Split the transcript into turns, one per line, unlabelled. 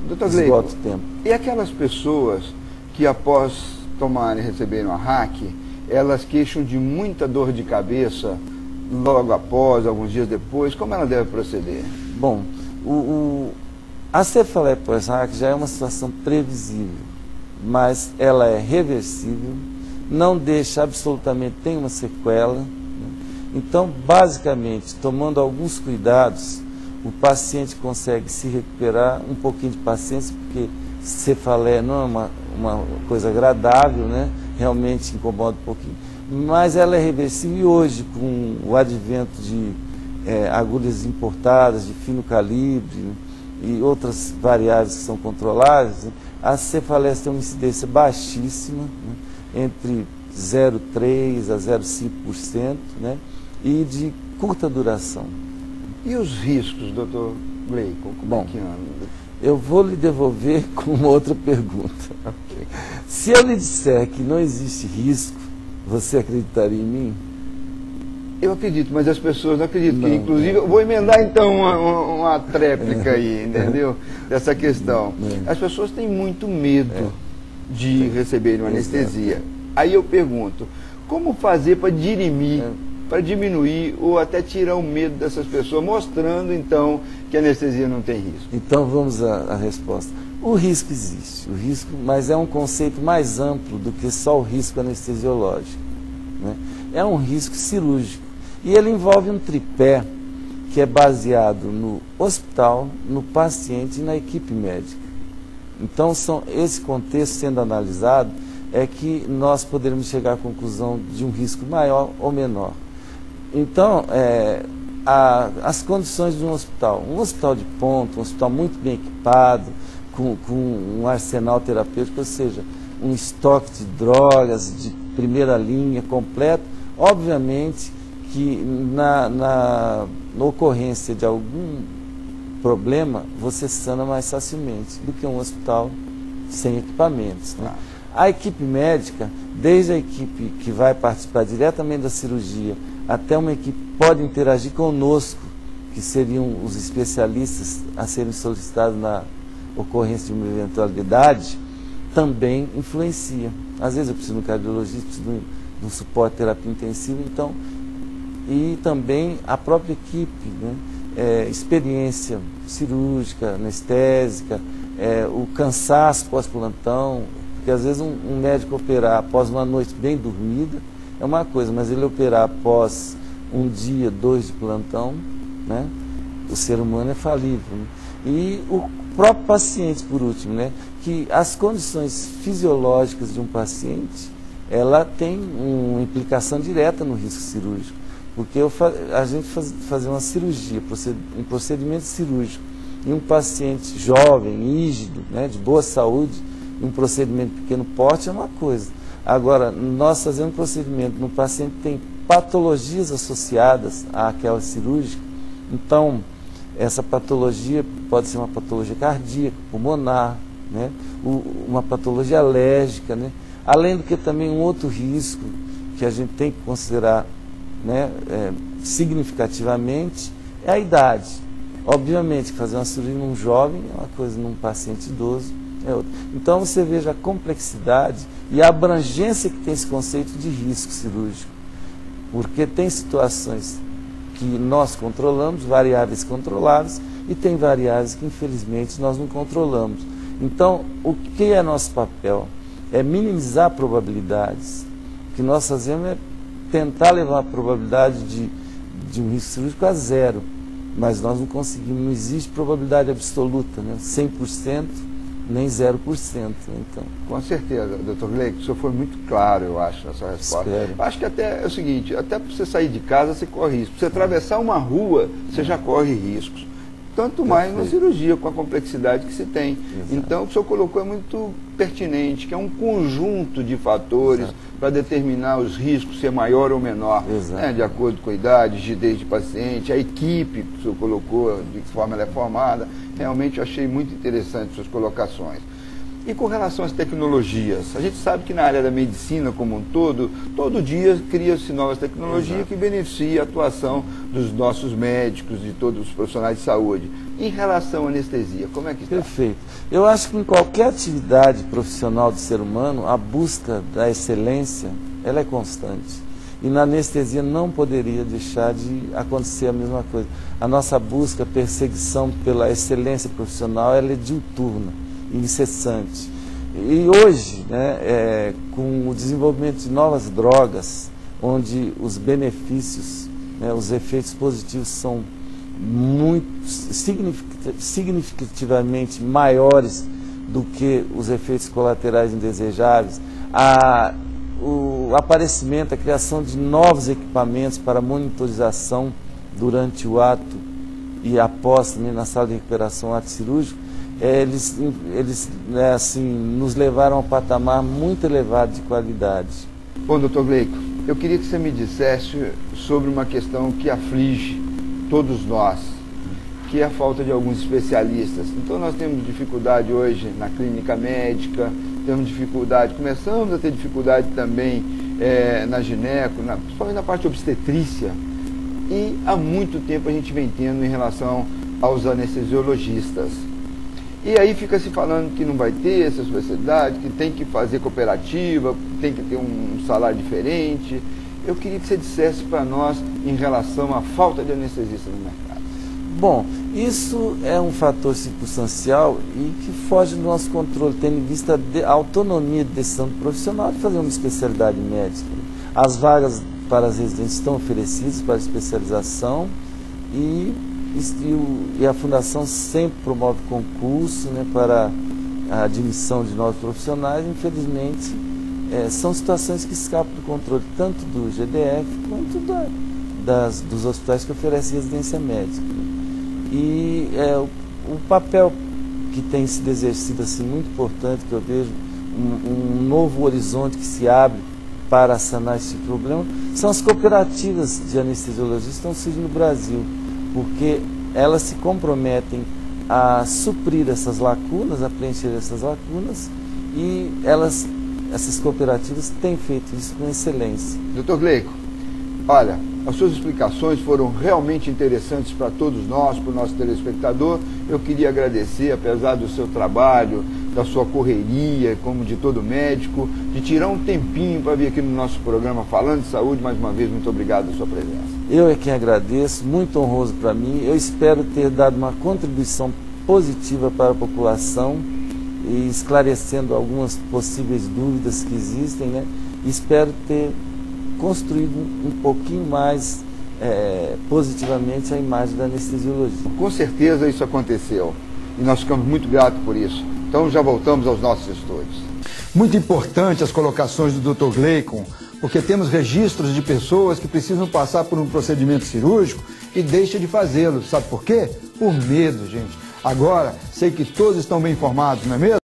esgota
Gleico,
o tempo.
E aquelas pessoas que após receberem uma hack, elas queixam de muita dor de cabeça logo após, alguns dias depois, como ela deve proceder?
Bom, a cefaleia pós-hack já é uma situação previsível, mas ela é reversível, não deixa absolutamente nenhuma sequela, né? Então, basicamente, tomando alguns cuidados, o paciente consegue se recuperar, um pouquinho de paciência, porque cefaleia não é uma coisa agradável, né? Realmente incomoda um pouquinho, mas ela é reversível. E hoje, com o advento de agulhas importadas de fino calibre, né, e outras variáveis que são controláveis, né, as cefaleias têm uma incidência baixíssima, né, entre 0,3% a 0,5%, né, e de curta duração.
E os riscos, doutor Gleico, como é que anda?
Eu vou lhe devolver com uma outra pergunta.
Okay.
Se eu lhe disser que não existe risco, você acreditaria em mim?
Eu acredito, mas as pessoas não acreditam. Inclusive, eu vou emendar então uma tréplica aí, entendeu? Dessa questão. As pessoas têm muito medo de receberem uma anestesia. Aí eu pergunto, como fazer para dirimir, para diminuir ou até tirar o medo dessas pessoas, mostrando então que a anestesia não tem risco?
Então vamos à resposta. O risco existe, mas é um conceito mais amplo do que só o risco anestesiológico, né? É um risco cirúrgico. E ele envolve um tripé que é baseado no hospital, no paciente e na equipe médica. Então, esse contexto sendo analisado, é que nós poderemos chegar à conclusão de um risco maior ou menor. Então, as condições de um hospital de ponta, um hospital muito bem equipado, com um arsenal terapêutico, ou seja, um estoque de drogas de primeira linha completo, obviamente que na ocorrência de algum problema, você sana mais facilmente do que um hospital sem equipamentos, né? A equipe médica, desde a equipe que vai participar diretamente da cirurgia, até uma equipe que pode interagir conosco, que seriam os especialistas a serem solicitados na ocorrência de uma eventualidade, também influencia. Às vezes eu preciso de um cardiologista, preciso de um suporte de terapia intensiva, então, e também a própria equipe, né? Experiência cirúrgica, anestésica, o cansaço pós-plantão, porque às vezes um médico operar após uma noite bem dormida é uma coisa, mas ele operar após um dia, 2 de plantão, né? O ser humano é falível, né? E o próprio paciente, por último, né? Que as condições fisiológicas de um paciente, ela tem uma implicação direta no risco cirúrgico, porque a gente fazer uma cirurgia, um procedimento cirúrgico em um paciente jovem, rígido, né? De boa saúde, um procedimento de pequeno porte é uma coisa. Agora, nós fazemos um procedimento num paciente que tem patologias associadas àquela cirúrgica, então essa patologia pode ser uma patologia cardíaca, pulmonar, né? Uma patologia alérgica, né? Além do que também um outro risco que a gente tem que considerar, né, significativamente, é a idade. Obviamente, fazer uma cirurgia num jovem é uma coisa, num paciente idoso é outra. Então você veja a complexidade e a abrangência que tem esse conceito de risco cirúrgico, porque tem situações que nós controlamos, variáveis controláveis, e tem variáveis que infelizmente nós não controlamos. Então, o que é nosso papel? É minimizar probabilidades. O que nós fazemos é tentar levar a probabilidade de um risco cirúrgico a 0, mas nós não conseguimos, não existe probabilidade absoluta, né? 100%, nem 0%. Então.
Com certeza, doutor Gleico, o senhor foi muito claro, eu acho, nessa resposta.
Espero.
Eu acho que até é o seguinte, até para você sair de casa você corre risco. Para você atravessar uma rua, você já corre riscos. Tanto mais na cirurgia, com a complexidade que se tem. Exato. Então, o que o senhor colocou é muito pertinente, que é um conjunto de fatores para determinar os riscos, ser maior ou menor, né, de acordo com a idade, rigidez de paciente, a equipe que o senhor colocou, de que forma ela é formada. Realmente eu achei muito interessante suas colocações. E com relação às tecnologias, a gente sabe que na área da medicina como um todo dia cria-se novas tecnologias que beneficiam a atuação dos nossos médicos, de todos os profissionais de saúde. Em relação à anestesia, como é que está?
Perfeito. Eu acho que em qualquer atividade profissional do ser humano, a busca da excelência, ela é constante. E na anestesia não poderia deixar de acontecer a mesma coisa. A nossa busca, a perseguição pela excelência profissional, ela é diuturna, incessante. E hoje, né, com o desenvolvimento de novas drogas, onde os benefícios, né, os efeitos positivos são muito significativamente maiores do que os efeitos colaterais indesejáveis, o aparecimento, a criação de novos equipamentos para monitorização durante o ato e após também na sala de recuperação ato cirúrgico, eles né, assim, nos levaram a um patamar muito elevado de qualidade.
Bom, doutor Gleico, eu queria que você me dissesse sobre uma questão que aflige todos nós, que é a falta de alguns especialistas. Então nós temos dificuldade hoje na clínica médica, temos dificuldade, começamos a ter dificuldade também na gineco, principalmente na parte obstetrícia, e há muito tempo a gente vem tendo em relação aos anestesiologistas. E aí fica se falando que não vai ter essa especialidade, que tem que fazer cooperativa, tem que ter um salário diferente. Eu queria que você dissesse para nós em relação à falta de anestesista no mercado.
Bom, isso é um fator circunstancial e que foge do nosso controle, tendo em vista a autonomia de decisão do profissional de fazer uma especialidade médica. As vagas para as residentes estão oferecidas para especialização e a Fundação sempre promove concurso, né, para a admissão de novos profissionais. Infelizmente, são situações que escapam do controle tanto do GDF quanto dos hospitais que oferecem residência médica. E o papel que tem sido exercido assim, muito importante, que eu vejo um novo horizonte que se abre para sanar esse problema, são as cooperativas de anestesiologistas que estão surgindo no Brasil, porque elas se comprometem a suprir essas lacunas, a preencher essas lacunas, e essas cooperativas têm feito isso com excelência.
Doutor Gleico, olha, as suas explicações foram realmente interessantes para todos nós, para o nosso telespectador. Eu queria agradecer, apesar do seu trabalho, da sua correria, como de todo médico, de tirar um tempinho para vir aqui no nosso programa falando de saúde. Mais uma vez, muito obrigado pela sua presença.
Eu é quem agradeço, muito honroso para mim. Eu espero ter dado uma contribuição positiva para a população e esclarecendo algumas possíveis dúvidas que existem, né? Espero ter construído um pouquinho mais positivamente a imagem da anestesiologia.
Com certeza isso aconteceu e nós ficamos muito gratos por isso. Então já voltamos aos nossos estúdios. Muito importante as colocações do Dr. Gleico, porque temos registros de pessoas que precisam passar por um procedimento cirúrgico e deixam de fazê-lo. Sabe por quê? Por medo, gente. Agora, sei que todos estão bem informados, não é mesmo?